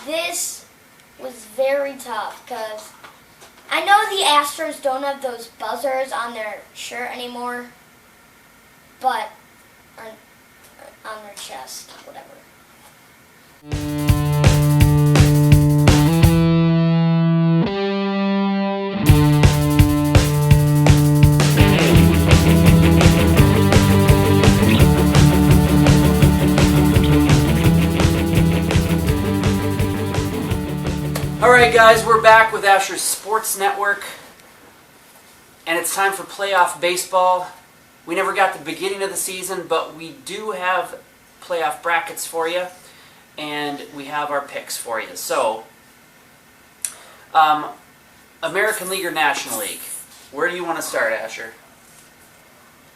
This was very tough because I know the Astros don't have those buzzers on their shirt anymore, but on their chest, whatever. Alright guys, we're back with Asher's Sports Network, and it's time for playoff baseball. We never got the beginning of the season, but we do have playoff brackets for you, and we have our picks for you. So, American League or National League? Where do you want to start, Asher?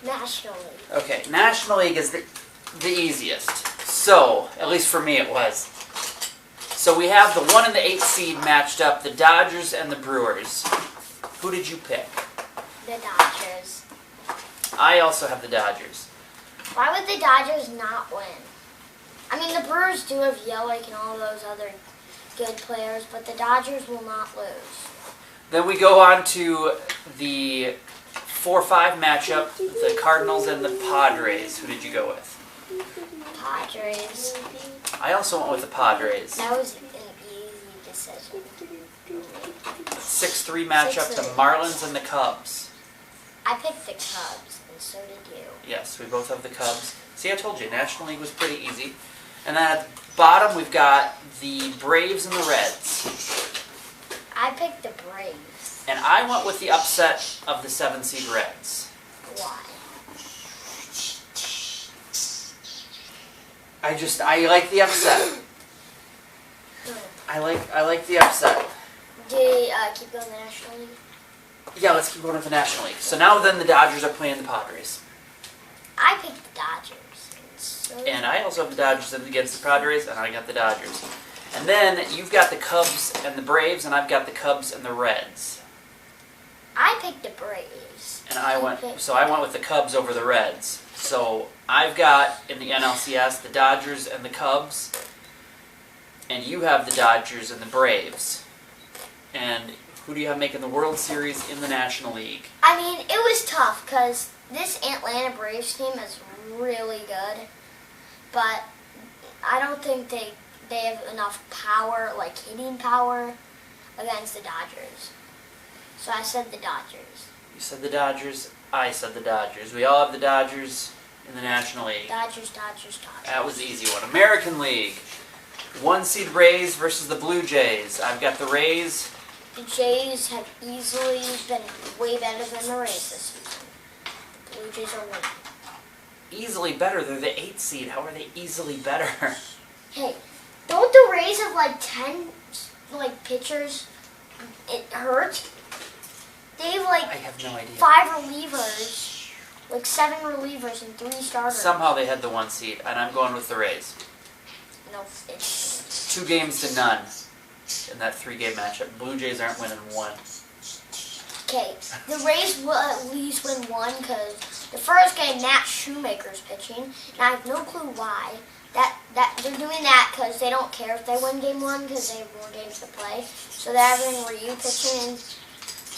National League. Okay, National League is the easiest. So, at least for me it was. So we have the 1 and the 8 seed matched up, the Dodgers and the Brewers. Who did you pick? The Dodgers. I also have the Dodgers. Why would the Dodgers not win? I mean, the Brewers do have Yelich and all those other good players, but the Dodgers will not lose. Then we go on to the 4-5 matchup, the Cardinals and the Padres. Who did you go with? Padres. I also went with the Padres. That was an easy decision. 6-3 matchup, the Marlins and the Cubs. I picked the Cubs, and so did you. Yes, we both have the Cubs. See, I told you, National League was pretty easy. And then at the bottom, we've got the Braves and the Reds. I picked the Braves. And I went with the upset of the 7-seed Reds. Why? I like the upset. I like the upset. Do you keep going to the National League? Yeah, let's keep going with the National League. So now then the Dodgers are playing the Padres. I picked the Dodgers. And I also have the Dodgers against the Padres, and I got the Dodgers. And then you've got the Cubs and the Braves, and I've got the Cubs and the Reds. I picked the Braves. And I went with the Cubs over the Reds. So I've got in the NLCS the Dodgers and the Cubs, and you have the Dodgers and the Braves. And who do you have making the World Series in the National League? I mean, it was tough because this Atlanta Braves team is really good, but I don't think they have enough power, like hitting power, against the Dodgers. So I said the Dodgers. You said the Dodgers. I said the Dodgers. We all have the Dodgers in the National League. Dodgers, Dodgers, Dodgers. That was the easy one. American League. 1-seed Rays versus the Blue Jays. I've got the Rays. The Jays have easily been way better than the Rays this season. The Blue Jays are winning. Easily better? They're the 8th seed. How are they easily better? Hey, don't the Rays have like 10 pitchers? It hurts. They have I have no idea. 5 relievers, like 7 relievers and 3 starters. Somehow they had the 1 seed, and I'm going with the Rays. No, it's 2 games to none in that 3-game matchup. Blue Jays aren't winning 1. okay. The Rays will at least win 1 because the first game, Matt Shoemaker's pitching, and I have no clue why. That they're doing that because they don't care if they win game 1 because they have more games to play. So they're having Ryu pitching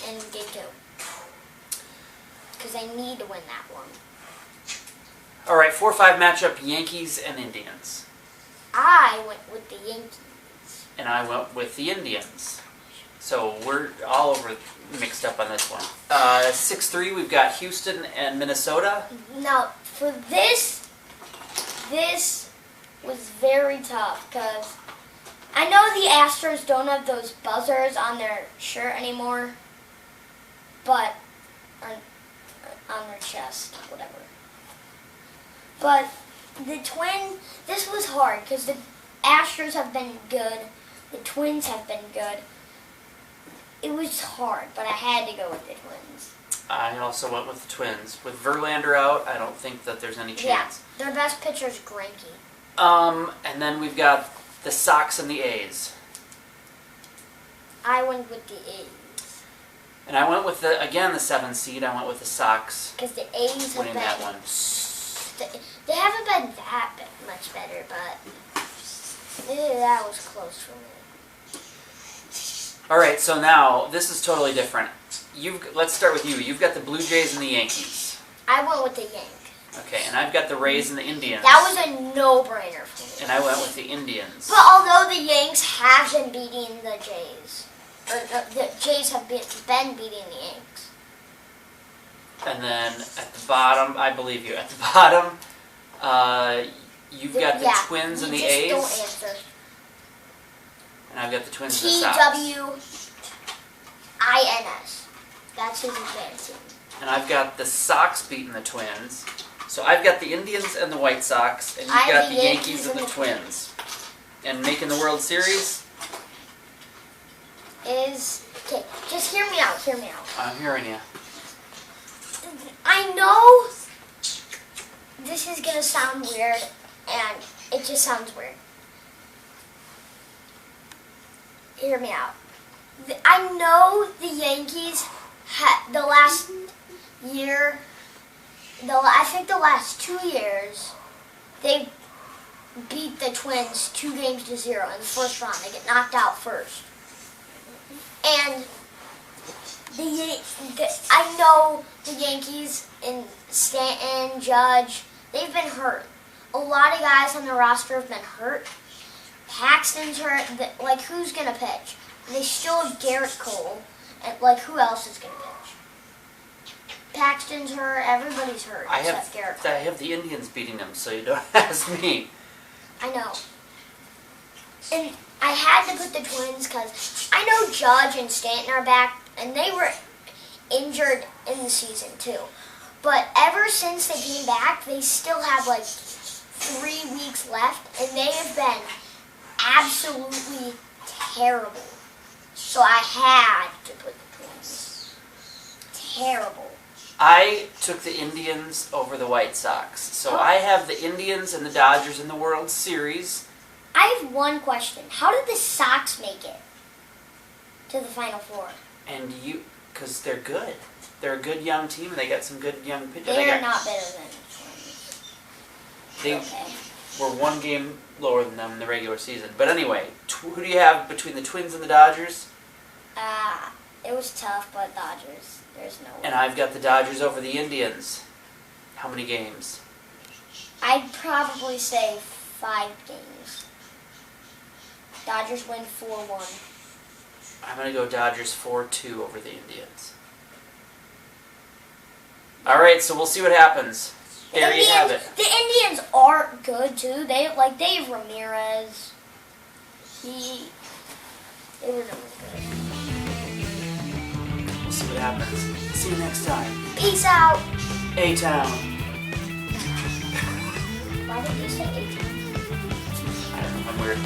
in game 2 because they need to win that one. All right, 4-5 matchup, Yankees and Indians. I went with the Yankees. And I went with the Indians. So we're all over mixed up on this one. 6-3, we've got Houston and Minnesota. Now, for this was very tough because I know the Astros don't have those buzzers on their shirt anymore, but on their chest, whatever. But this was hard because the Astros have been good, the Twins have been good. It was hard, but I had to go with the Twins. I also went with the Twins. With Verlander out, I don't think that there's any chance. Yeah, their best pitcher is Greinke. And then we've got the Sox and the A's. I went with the A's. And I went with the 7th seed. I went with the Sox. Because the A's have winning been that one. They haven't been that much better, but That was close for me. All right, so now this is totally different. Let's start with you. You've got the Blue Jays and the Yankees. I went with the Yank. Okay, and I've got the Rays and the Indians. That was a no-brainer for me. And I went with the Indians. But although the Yanks have been beating the Jays, or the Jays have been beating the Yanks. And then at the bottom, I believe you. At the bottom, you've got the Twins and the A's. Don't answer. And I've got the Twins and the Sox. TWINS. That's his advanced team. And I've got the Sox beating the Twins. So I've got the Indians and the White Sox, and you've got the Yankees and the Twins. And making the World Series? Okay, just hear me out, I'm hearing you. I know this is going to sound weird, and it just sounds weird. Hear me out. I know the Yankees the last year, I think the last 2 years, they beat the Twins 2-0 in the first round. They get knocked out first. And I know the Yankees and Stanton, Judge, they've been hurt. A lot of guys on the roster have been hurt. Paxton's hurt. Like, who's going to pitch? They still have Garrett Cole. And, like, who else is going to pitch? Paxton's hurt. Everybody's hurt except Garrett Cole. I have the Indians beating them, so you don't ask me. I know. And I had to put the Twins because I know Judge and Stanton are back, and they were injured in the season too. But ever since they came back, they still have like 3 weeks left, and they have been absolutely terrible. So I had to put the Twins. Terrible. I took the Indians over the White Sox. So I have the Indians and the Dodgers in the World Series. I have one question. How did the Sox make it to the Final Four? And because they're good. They're a good young team, and they got some good young pitchers. They are not better than the Twins. They were 1 game lower than them in the regular season. But anyway, who do you have between the Twins and the Dodgers? It was tough, but Dodgers. There's no way. And I've got the Dodgers over the Indians. How many games? I'd probably say 5 games. Dodgers win 4-1. I'm going to go Dodgers 4-2 over the Indians. All right, so we'll see what happens. There you have it. The Indians are good too. They have Ramirez. They were good. We'll see what happens. See you next time. Peace out. A-Town. Why did you say A-Town? I don't know, I'm weird.